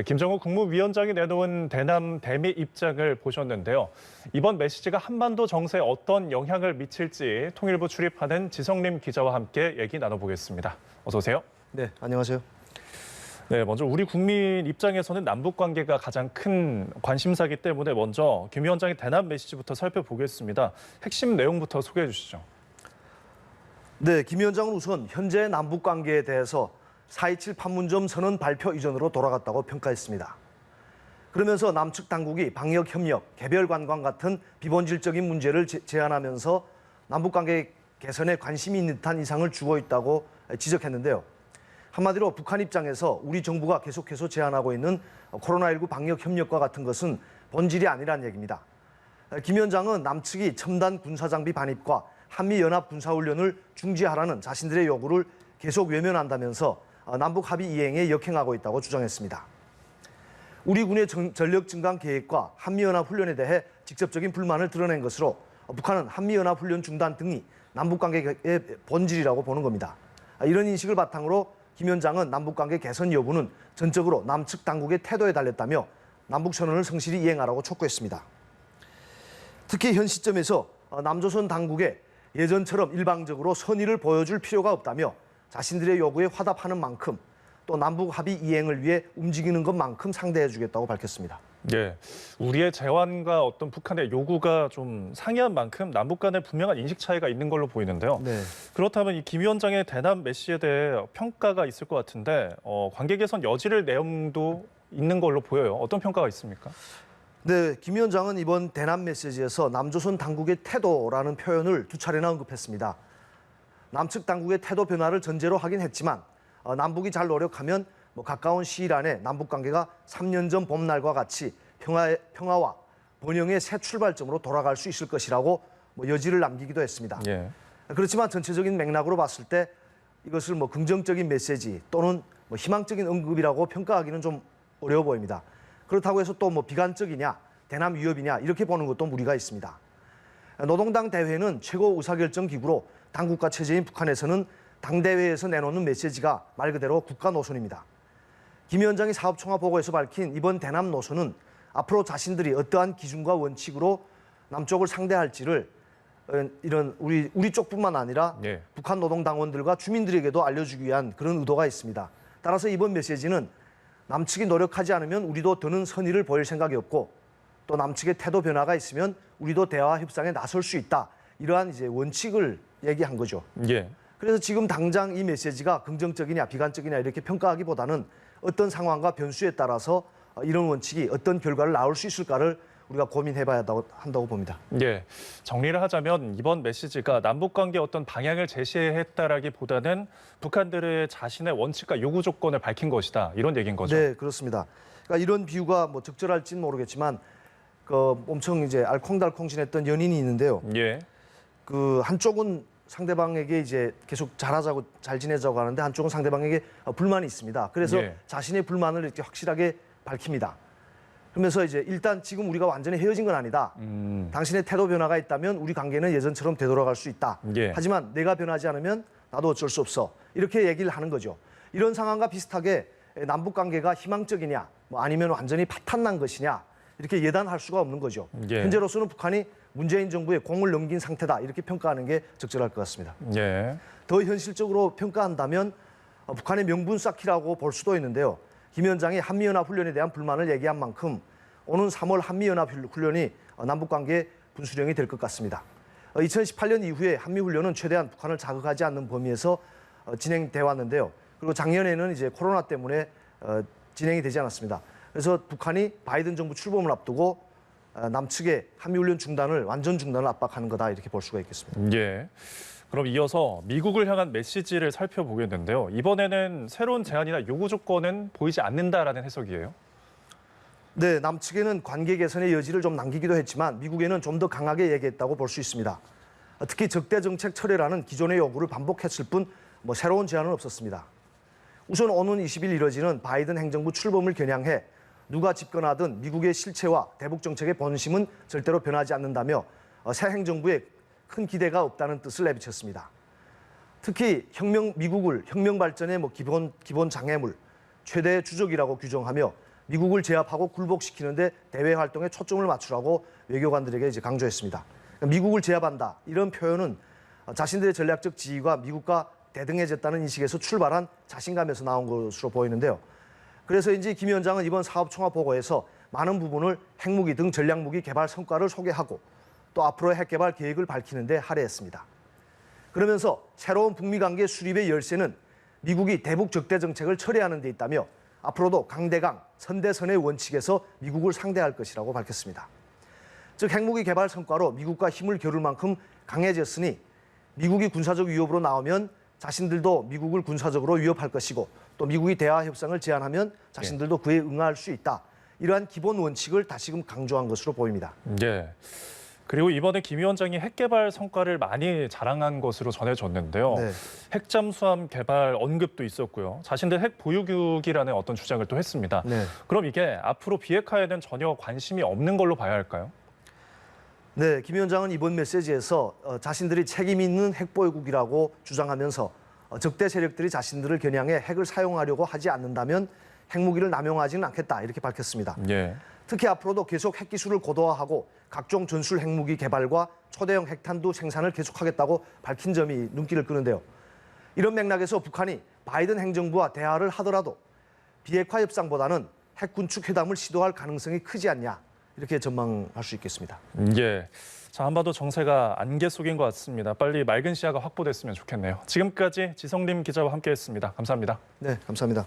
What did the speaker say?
김정은 국무위원장이 내놓은 대남 대미 입장을 보셨는데요. 이번 메시지가 한반도 정세에 어떤 영향을 미칠지 통일부 출입하는 지성림 기자와 함께 얘기 나눠보겠습니다. 어서 오세요. 네, 안녕하세요. 네, 먼저 우리 국민 입장에서는 남북 관계가 가장 큰 관심사이기 때문에 먼저 김 위원장의 대남 메시지부터 살펴보겠습니다. 핵심 내용부터 소개해 주시죠. 네, 김 위원장은 우선 현재 남북 관계에 대해서 4.27 판문점 선언 발표 이전으로 돌아갔다고 평가했습니다. 그러면서 남측 당국이 방역 협력, 개별 관광 같은 비본질적인 문제를 제안하면서 남북 관계 개선에 관심이 있는 듯한 인상을 주고 있다고 지적했는데요. 한마디로 북한 입장에서 우리 정부가 계속해서 제안하고 있는 코로나19 방역 협력과 같은 것은 본질이 아니란 얘기입니다. 김 위원장은 남측이 첨단 군사장비 반입과 한미연합 군사훈련을 중지하라는 자신들의 요구를 계속 외면한다면서 남북 합의 이행에 역행하고 있다고 주장했습니다. 우리 군의 전력 증강 계획과 한미연합 훈련에 대해 직접적인 불만을 드러낸 것으로 북한은 한미연합 훈련 중단 등이 남북 관계의 본질이라고 보는 겁니다. 이런 인식을 바탕으로 김 위원장은 남북 관계 개선 여부는 전적으로 남측 당국의 태도에 달렸다며 남북 선언을 성실히 이행하라고 촉구했습니다. 특히 현 시점에서 남조선 당국에 예전처럼 일방적으로 선의를 보여줄 필요가 없다며 자신들의 요구에 화답하는 만큼 또 남북 합의 이행을 위해 움직이는 것만큼 상대해 주겠다고 밝혔습니다. 네, 우리의 제안과 어떤 북한의 요구가 좀 상이한 만큼 남북 간에 분명한 인식 차이가 있는 걸로 보이는데요. 네. 그렇다면 이 김 위원장의 대남 메시지에 대해 평가가 있을 것 같은데 관계 개선 여지를 내용도 있는 걸로 보여요. 어떤 평가가 있습니까? 네, 김 위원장은 이번 대남 메시지에서 남조선 당국의 태도라는 표현을 두 차례나 언급했습니다. 남측 당국의 태도 변화를 전제로 하긴 했지만 남북이 잘 노력하면 가까운 시일 안에 남북 관계가 3년 전 봄날과 같이 평화와 번영의 새 출발점으로 돌아갈 수 있을 것이라고 여지를 남기기도 했습니다. 예. 그렇지만 전체적인 맥락으로 봤을 때 이것을 긍정적인 메시지 또는 희망적인 언급이라고 평가하기는 좀 어려워 보입니다. 그렇다고 해서 또 비관적이냐, 대남 위협이냐 이렇게 보는 것도 무리가 있습니다. 노동당 대회는 최고 의사결정 기구로 당국가 체제인 북한에서는 당대회에서 내놓는 메시지가 말 그대로 국가 노선입니다. 김 위원장이 사업총화보고에서 밝힌 이번 대남 노선은 앞으로 자신들이 어떠한 기준과 원칙으로 남쪽을 상대할지를 이런 우리 쪽뿐만 아니라 예. 북한 노동당원들과 주민들에게도 알려주기 위한 그런 의도가 있습니다. 따라서 이번 메시지는 남측이 노력하지 않으면 우리도 더는 선의를 보일 생각이 없고 또 남측의 태도 변화가 있으면 우리도 대화 협상에 나설 수 있다. 이러한 원칙을 얘기한 거죠. 예. 그래서 지금 당장 이 메시지가 긍정적이냐 비관적이냐 이렇게 평가하기보다는 어떤 상황과 변수에 따라서 이런 원칙이 어떤 결과를 낳을 수 있을까를 우리가 고민해봐야 한다고 봅니다. 예, 정리를 하자면 이번 메시지가 남북 관계 어떤 방향을 제시했다라기보다는 북한들의 자신의 원칙과 요구 조건을 밝힌 것이다 이런 얘기인 거죠. 네, 그렇습니다. 그러니까 이런 비유가 적절할지는 모르겠지만 엄청 알콩달콩 지냈던 연인이 있는데요. 예. 한쪽은 상대방에게 계속 잘하자고 잘 지내자고 하는데 한쪽은 상대방에게 불만이 있습니다. 그래서 예. 자신의 불만을 이렇게 확실하게 밝힙니다. 그러면서 일단 지금 우리가 완전히 헤어진 건 아니다. 당신의 태도 변화가 있다면 우리 관계는 예전처럼 되돌아갈 수 있다. 예. 하지만 내가 변하지 않으면 나도 어쩔 수 없어. 이렇게 얘기를 하는 거죠. 이런 상황과 비슷하게 남북 관계가 희망적이냐 아니면 완전히 파탄난 것이냐 이렇게 예단할 수가 없는 거죠. 예. 현재로서는 북한이 문재인 정부에 공을 넘긴 상태다. 이렇게 평가하는 게 적절할 것 같습니다. 예. 더 현실적으로 평가한다면 북한의 명분 쌓기라고 볼 수도 있는데요. 김 위원장이 한미연합 훈련에 대한 불만을 얘기한 만큼 오는 3월 한미연합 훈련이 남북관계 분수령이 될 것 같습니다. 2018년 이후에 한미훈련은 최대한 북한을 자극하지 않는 범위에서 진행돼 왔는데요. 그리고 작년에는 코로나 때문에 진행이 되지 않았습니다. 그래서 북한이 바이든 정부 출범을 앞두고 남측의 한미훈련 완전 중단을 압박하는 거다 이렇게 볼 수가 있겠습니다. 예. 그럼 이어서 미국을 향한 메시지를 살펴보겠는데요. 이번에는 새로운 제안이나 요구 조건은 보이지 않는다라는 해석이에요. 네, 남측에는 관계 개선의 여지를 좀 남기기도 했지만 미국에는 좀 더 강하게 얘기했다고 볼 수 있습니다. 특히 적대 정책 철회라는 기존의 요구를 반복했을 뿐 새로운 제안은 없었습니다. 우선 오는 20일 이뤄지는 바이든 행정부 출범을 겨냥해 누가 집권하든 미국의 실체와 대북 정책의 본심은 절대로 변하지 않는다며 새 행정부에 큰 기대가 없다는 뜻을 내비쳤습니다. 특히 미국을 혁명 발전의 기본 장애물, 최대 주적이라고 규정하며 미국을 제압하고 굴복시키는데 대외 활동에 초점을 맞추라고 외교관들에게 이제 강조했습니다. 그러니까 미국을 제압한다 이런 표현은 자신들의 전략적 지위가 미국과 대등해졌다는 인식에서 출발한 자신감에서 나온 것으로 보이는데요. 그래서인지 김 위원장은 이번 사업 총화 보고에서 많은 부분을 핵무기 등 전략무기 개발 성과를 소개하고 또 앞으로의 핵 개발 계획을 밝히는데 할애했습니다. 그러면서 새로운 북미 관계 수립의 열쇠는 미국이 대북 적대 정책을 철회하는 데 있다며 앞으로도 강대강, 선대선의 원칙에서 미국을 상대할 것이라고 밝혔습니다. 즉 핵무기 개발 성과로 미국과 힘을 겨룰 만큼 강해졌으니 미국이 군사적 위협으로 나오면 자신들도 미국을 군사적으로 위협할 것이고 또 미국이 대화 협상을 제안하면 자신들도 그에 응할 수 있다. 이러한 기본 원칙을 다시금 강조한 것으로 보입니다. 예. 그리고 이번에 김 위원장이 핵 개발 성과를 많이 자랑한 것으로 전해졌는데요. 네. 핵잠수함 개발 언급도 있었고요. 자신들 핵 보유국이라는 어떤 주장을 또 했습니다. 네. 그럼 이게 앞으로 비핵화에는 전혀 관심이 없는 걸로 봐야 할까요? 네, 김 위원장은 이번 메시지에서 자신들이 책임 있는 핵보유국이라고 주장하면서 적대 세력들이 자신들을 겨냥해 핵을 사용하려고 하지 않는다면 핵무기를 남용하지는 않겠다 이렇게 밝혔습니다. 예. 특히 앞으로도 계속 핵기술을 고도화하고 각종 전술 핵무기 개발과 초대형 핵탄두 생산을 계속하겠다고 밝힌 점이 눈길을 끄는데요. 이런 맥락에서 북한이 바이든 행정부와 대화를 하더라도 비핵화 협상보다는 핵 군축 회담을 시도할 가능성이 크지 않냐 이렇게 전망할 수 있겠습니다. 예. 자, 한반도 정세가 안개 속인 것 같습니다. 빨리 맑은 시야가 확보됐으면 좋겠네요. 지금까지 지성림 기자와 함께했습니다. 감사합니다. 네, 감사합니다.